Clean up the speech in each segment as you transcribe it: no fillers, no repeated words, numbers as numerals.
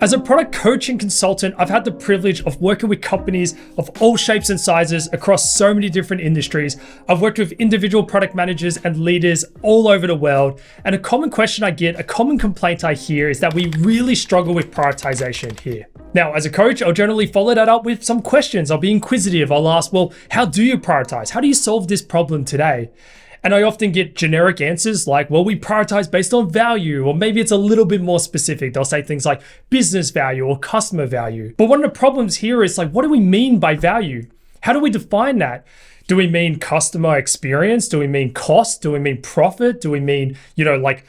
As a product coach and consultant, I've had the privilege of working with companies of all shapes and sizes across so many different industries. I've worked with individual product managers and leaders all over the world. And a common question I get, a common complaint I hear is that we really struggle with prioritization here. Now, as a coach, I'll generally follow that up with some questions. I'll be inquisitive. I'll ask, well, how do you prioritize? How do you solve this problem today? And I often get generic answers like, well, we prioritize based on value, or maybe it's a little bit more specific. They'll say things like business value or customer value. But one of the problems here is like, what do we mean by value? How do we define that? Do we mean customer experience? Do we mean cost? Do we mean profit? Do we mean, like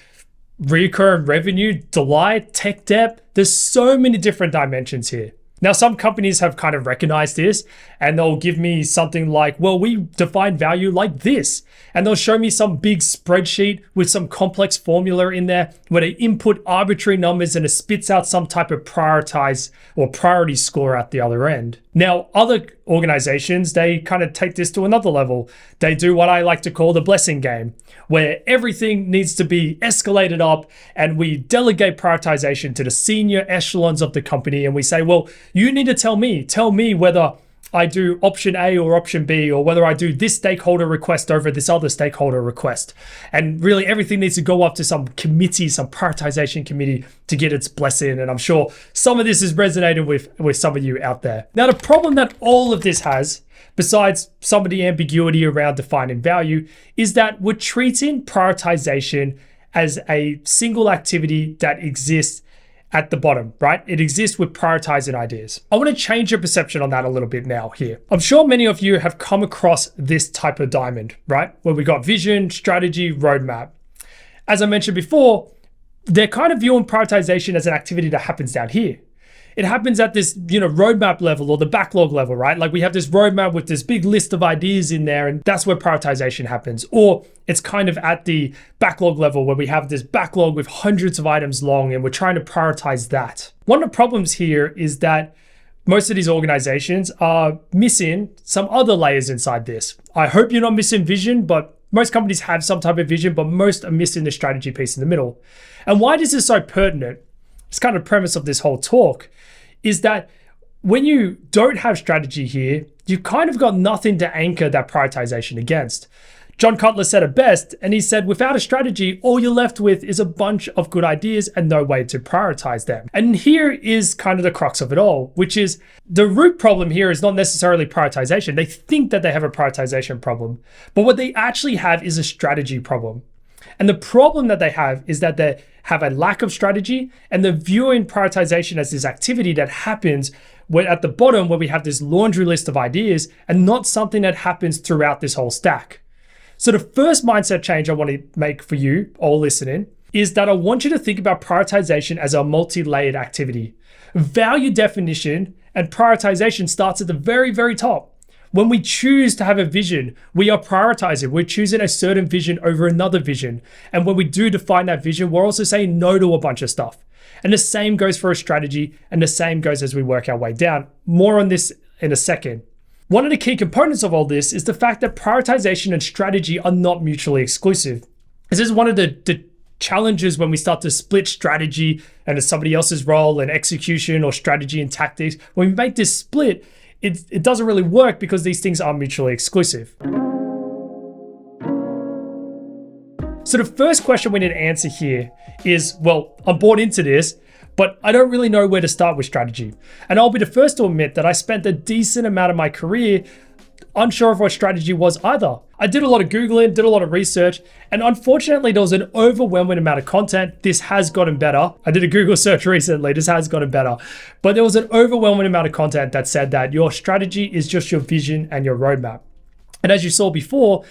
recurring revenue, delight, tech debt? There's so many different dimensions here. Now, some companies have kind of recognized this and they'll give me something like, well, we define value like this. And they'll show me some big spreadsheet with some complex formula in there where they input arbitrary numbers and it spits out some type of prioritize or priority score at the other end. Now, other organizations, they kind of take this to another level. They do what I like to call the blessing game, where everything needs to be escalated up and we delegate prioritization to the senior echelons of the company. And we say, well, you need to tell me whether I do option A or option B, or whether I do this stakeholder request over this other stakeholder request. And really everything needs to go up to some committee, some prioritization committee to get its blessing. And I'm sure some of this is resonating with some of you out there. Now, the problem that all of this has, besides some of the ambiguity around defining value, is that we're treating prioritization as a single activity that exists at the bottom, right? It exists with prioritizing ideas. I want to change your perception on that a little bit now here. I'm sure many of you have come across this type of diamond, right? Where we got vision, strategy, roadmap. As I mentioned before, they're kind of viewing prioritization as an activity that happens down here. It happens at this, roadmap level or the backlog level, right? Like we have this roadmap with this big list of ideas in there, and that's where prioritization happens. Or it's kind of at the backlog level where we have this backlog with hundreds of items long and we're trying to prioritize that. One of the problems here is that most of these organizations are missing some other layers inside this. I hope you're not missing vision, but most companies have some type of vision, but most are missing the strategy piece in the middle. And why this is so pertinent, it's kind of the premise of this whole talk, is that when you don't have strategy here, you've kind of got nothing to anchor that prioritization against. John Cutler said it best, and he said, without a strategy, all you're left with is a bunch of good ideas and no way to prioritize them. And here is kind of the crux of it all, which is the root problem here is not necessarily prioritization. They think that they have a prioritization problem, but what they actually have is a strategy problem. And the problem that they have is that they have a lack of strategy, and they're viewing prioritization as this activity that happens at the bottom where we have this laundry list of ideas and not something that happens throughout this whole stack. So the first mindset change I want to make for you all listening is that I want you to think about prioritization as a multi-layered activity. Value definition and prioritization starts at the very, very top. When we choose to have a vision, we are prioritizing. We're choosing a certain vision over another vision. And when we do define that vision, we're also saying no to a bunch of stuff. And the same goes for a strategy, and the same goes as we work our way down. More on this in a second. One of the key components of all this is the fact that prioritization and strategy are not mutually exclusive. This is one of the challenges when we start to split strategy and somebody else's role and execution, or strategy and tactics. When we make this split, it doesn't really work because these things are mutually exclusive. So the first question we need to answer here is, well, I'm bought into this, but I don't really know where to start with strategy. And I'll be the first to admit that I spent a decent amount of my career unsure of what strategy was either. I did a lot of Googling, did a lot of research, and unfortunately there was an overwhelming amount of content. This has gotten better. I did a Google search recently, this has gotten better. But there was an overwhelming amount of content that said that your strategy is just your vision and your roadmap. And as you saw before,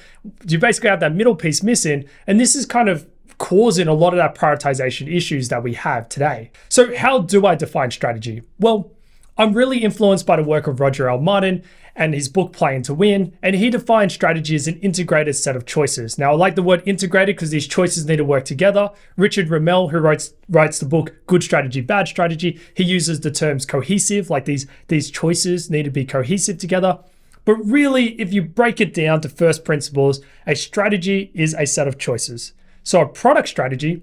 you basically have that middle piece missing, and this is kind of causing a lot of that prioritization issues that we have today. So how do I define strategy? Well, I'm really influenced by the work of Roger L. Martin and his book Playing to Win, and he defines strategy as an integrated set of choices. Now, I like the word integrated because these choices need to work together. Richard Ramel, who writes the book Good Strategy, Bad Strategy, he uses the terms cohesive, like these choices need to be cohesive together. But really, if you break it down to first principles, a strategy is a set of choices. So a product strategy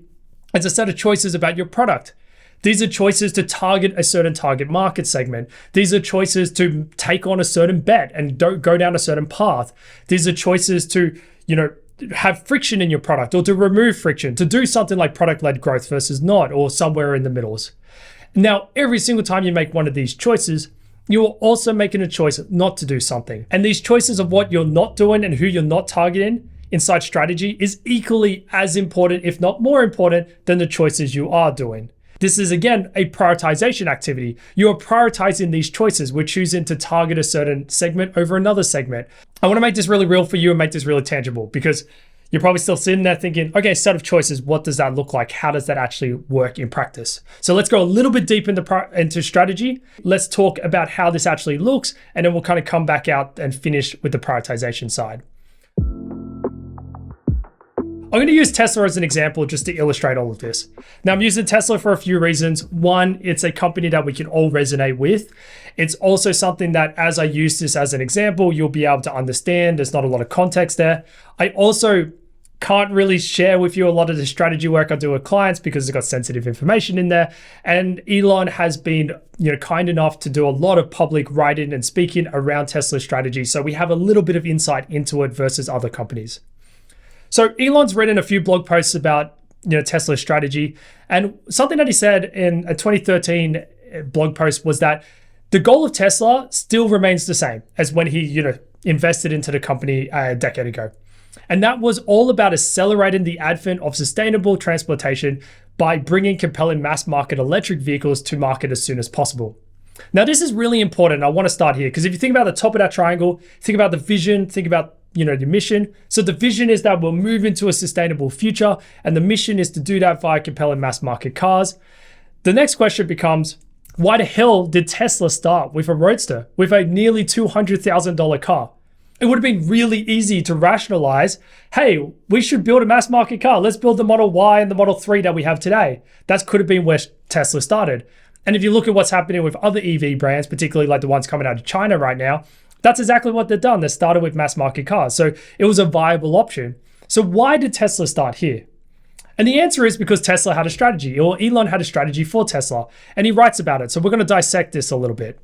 is a set of choices about your product. These are choices to target a certain target market segment. These are choices to take on a certain bet and don't go down a certain path. These are choices to, have friction in your product or to remove friction, to do something like product-led growth versus not, or somewhere in the middles. Now, every single time you make one of these choices, you are also making a choice not to do something. And these choices of what you're not doing and who you're not targeting inside strategy is equally as important, if not more important, than the choices you are doing. This is, again, a prioritization activity. You are prioritizing these choices. We're choosing to target a certain segment over another segment. I want to make this really real for you and make this really tangible, because you're probably still sitting there thinking, okay, set of choices, what does that look like? How does that actually work in practice? So let's go a little bit deep into strategy. Let's talk about how this actually looks, and then we'll kind of come back out and finish with the prioritization side. I'm going to use Tesla as an example just to illustrate all of this. Now, I'm using Tesla for a few reasons. One, it's a company that we can all resonate with. It's also something that, as I use this as an example, you'll be able to understand. There's not a lot of context there. I also can't really share with you a lot of the strategy work I do with clients because it's got sensitive information in there. And Elon has been, kind enough to do a lot of public writing and speaking around Tesla strategy. So we have a little bit of insight into it versus other companies. So Elon's written a few blog posts about, Tesla's strategy. And something that he said in a 2013 blog post was that the goal of Tesla still remains the same as when he, invested into the company a decade ago. And that was all about accelerating the advent of sustainable transportation by bringing compelling mass market electric vehicles to market as soon as possible. Now, this is really important. I want to start here because if you think about the top of that triangle, think about the vision, think about the mission. So the vision is that we'll move into a sustainable future, and the mission is to do that via compelling mass market cars. The next question becomes, why the hell did Tesla start with a Roadster, with a nearly $200,000 car? It would have been really easy to rationalize, hey, we should build a mass market car. Let's build the Model Y and the Model 3 that we have today. That could have been where Tesla started. And if you look at what's happening with other EV brands, particularly like the ones coming out of China right now, that's exactly what they've done. They started with mass market cars. So it was a viable option. So why did Tesla start here? And the answer is because Tesla had a strategy, or Elon had a strategy for Tesla, and he writes about it. So we're going to dissect this a little bit.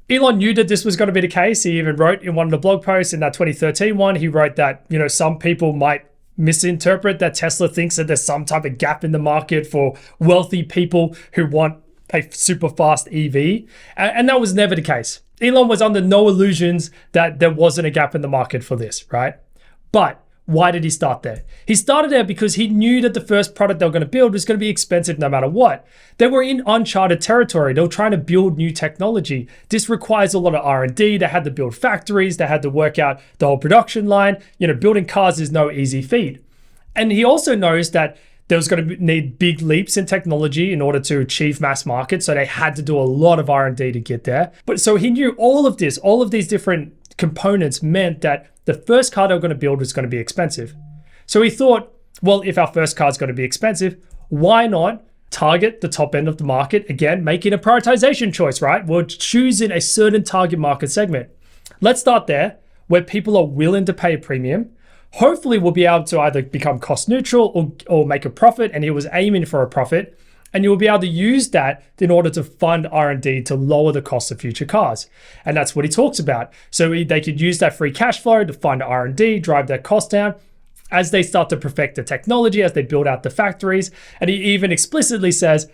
Elon knew that this was going to be the case. He even wrote in one of the blog posts in that 2013 one, he wrote that, some people might misinterpret that Tesla thinks that there's some type of gap in the market for wealthy people who want a super fast EV. And that was never the case. Elon was under no illusions that there wasn't a gap in the market for this, right? But why did he start there? He started there because he knew that the first product they were going to build was going to be expensive no matter what. They were in uncharted territory. They were trying to build new technology. This requires a lot of R&D. They had to build factories. They had to work out the whole production line. Building cars is no easy feat. And he also knows that there was going to need big leaps in technology in order to achieve mass market. So they had to do a lot of R&D to get there. But so he knew all of these different components meant that the first car they were going to build was going to be expensive. So he thought, well, if our first car is going to be expensive, why not target the top end of the market? Again, making a prioritization choice, right? We're choosing a certain target market segment. Let's start there, where people are willing to pay a premium. Hopefully we'll be able to either become cost neutral or make a profit, and he was aiming for a profit. And you'll be able to use that in order to fund R&D to lower the cost of future cars. And that's what he talks about. So they could use that free cash flow to fund R&D, drive their cost down as they start to perfect the technology, as they build out the factories. And he even explicitly says,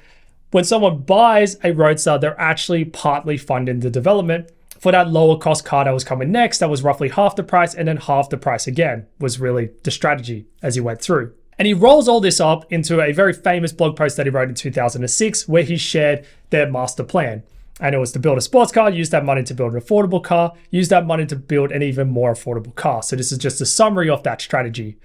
when someone buys a Roadster, they're actually partly funding the development for that lower cost car that was coming next. That was roughly half the price, and then half the price again was really the strategy as he went through. And he rolls all this up into a very famous blog post that he wrote in 2006, where he shared their master plan. And it was to build a sports car, use that money to build an affordable car, use that money to build an even more affordable car. So this is just a summary of that strategy.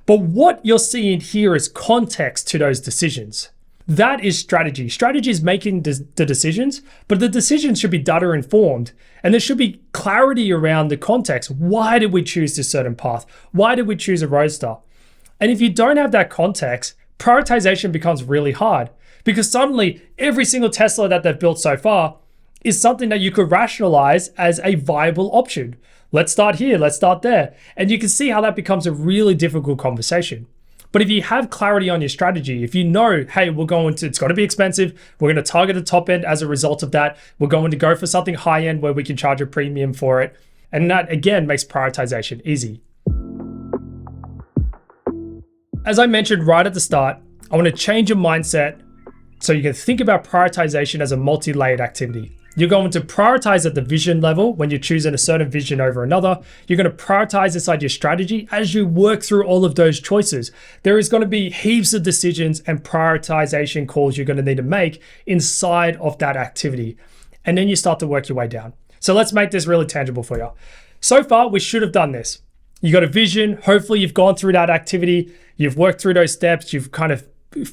But what you're seeing here is context to those decisions. That is strategy. Strategy is making the decisions, but the decisions should be data informed. And there should be clarity around the context. Why did we choose this certain path? Why did we choose a Roadster? And if you don't have that context, prioritization becomes really hard, because suddenly every single Tesla that they've built so far is something that you could rationalize as a viable option. Let's start here, let's start there. And you can see how that becomes a really difficult conversation. But if you have clarity on your strategy, if you know, hey, it's got to be expensive, we're going to target the top end as a result of that, we're going to go for something high end where we can charge a premium for it. And that again makes prioritization easy. As I mentioned right at the start, I want to change your mindset so you can think about prioritization as a multi-layered activity. You're going to prioritize at the vision level when you're choosing a certain vision over another. You're going to prioritize inside your strategy as you work through all of those choices. There is going to be heaps of decisions and prioritization calls you're going to need to make inside of that activity. And then you start to work your way down. So let's make this really tangible for you. So far, we should have done this. You got a vision. Hopefully you've gone through that activity. You've worked through those steps. You've kind of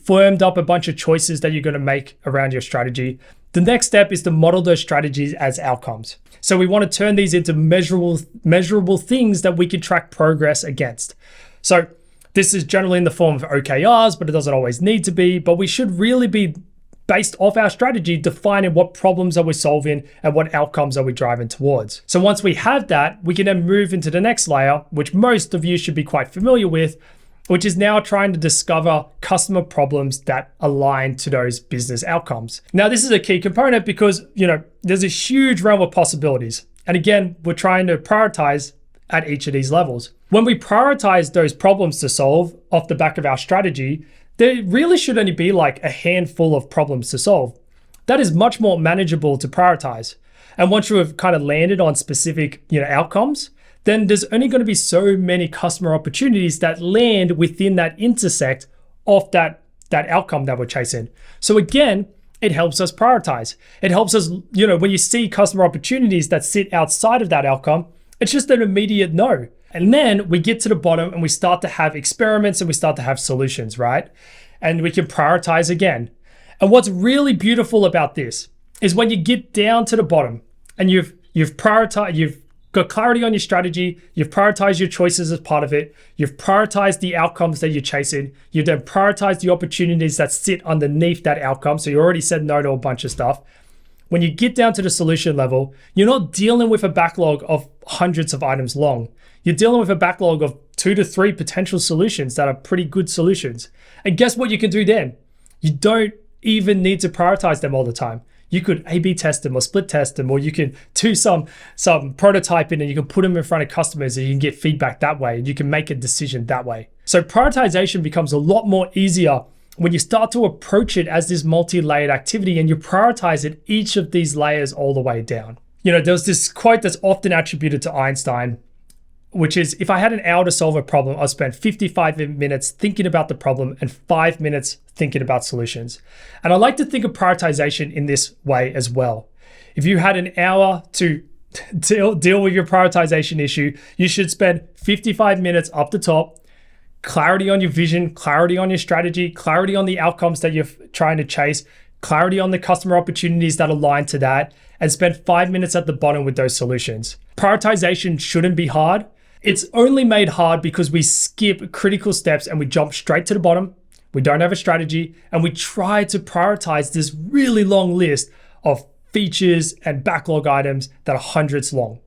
firmed up a bunch of choices that you're going to make around your strategy. The next step is to model those strategies as outcomes. So we want to turn these into measurable things that we can track progress against. So this is generally in the form of OKRs, but it doesn't always need to be. But we should really be based off our strategy, defining what problems are we solving and what outcomes are we driving towards. So once we have that, we can then move into the next layer, which most of you should be quite familiar with, which is now trying to discover customer problems that align to those business outcomes. Now, this is a key component because, there's a huge realm of possibilities. And again, we're trying to prioritize at each of these levels. When we prioritize those problems to solve off the back of our strategy, there really should only be like a handful of problems to solve. That is much more manageable to prioritize. And once you have kind of landed on specific, outcomes, then there's only going to be so many customer opportunities that land within that intersect of that outcome that we're chasing. So again, it helps us prioritize. It helps us, when you see customer opportunities that sit outside of that outcome, it's just an immediate no. And then we get to the bottom and we start to have experiments and we start to have solutions, right? And we can prioritize again. And what's really beautiful about this is when you get down to the bottom and you've got clarity on your strategy, you've prioritized your choices as part of it, you've prioritized the outcomes that you're chasing, you then prioritize the opportunities that sit underneath that outcome. So you already said no to a bunch of stuff. When you get down to the solution level, you're not dealing with a backlog of hundreds of items long. You're dealing with a backlog of 2 to 3 potential solutions that are pretty good solutions. And guess what you can do then? You don't even need to prioritize them all the time. You could A/B test them or split test them, or you can do some prototyping and you can put them in front of customers and you can get feedback that way and you can make a decision that way. So prioritization becomes a lot more easier when you start to approach it as this multi-layered activity and you prioritize at each of these layers all the way down. There's this quote that's often attributed to Einstein, which is, if I had an hour to solve a problem, I'll spend 55 minutes thinking about the problem and 5 minutes thinking about solutions. And I like to think of prioritization in this way as well. If you had an hour to deal with your prioritization issue, you should spend 55 minutes up the top, clarity on your vision, clarity on your strategy, clarity on the outcomes that you're trying to chase, clarity on the customer opportunities that align to that, and spend 5 minutes at the bottom with those solutions. Prioritization shouldn't be hard. It's only made hard because we skip critical steps and we jump straight to the bottom. We don't have a strategy and we try to prioritize this really long list of features and backlog items that are hundreds long.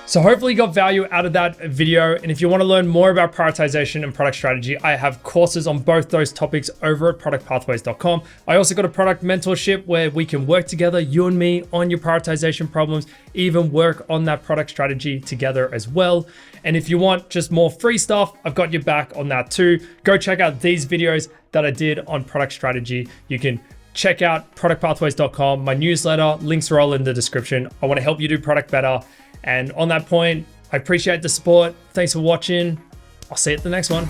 So hopefully you got value out of that video. And if you want to learn more about prioritization and product strategy, I have courses on both those topics over at productpathways.com. I also got a product mentorship where we can work together, you and me, on your prioritization problems, even work on that product strategy together as well. And if you want just more free stuff, I've got your back on that too. Go check out these videos that I did on product strategy. You can check out productpathways.com, my newsletter, links are all in the description. I want to help you do product better. And on that point, I appreciate the support. Thanks for watching. I'll see you at the next one.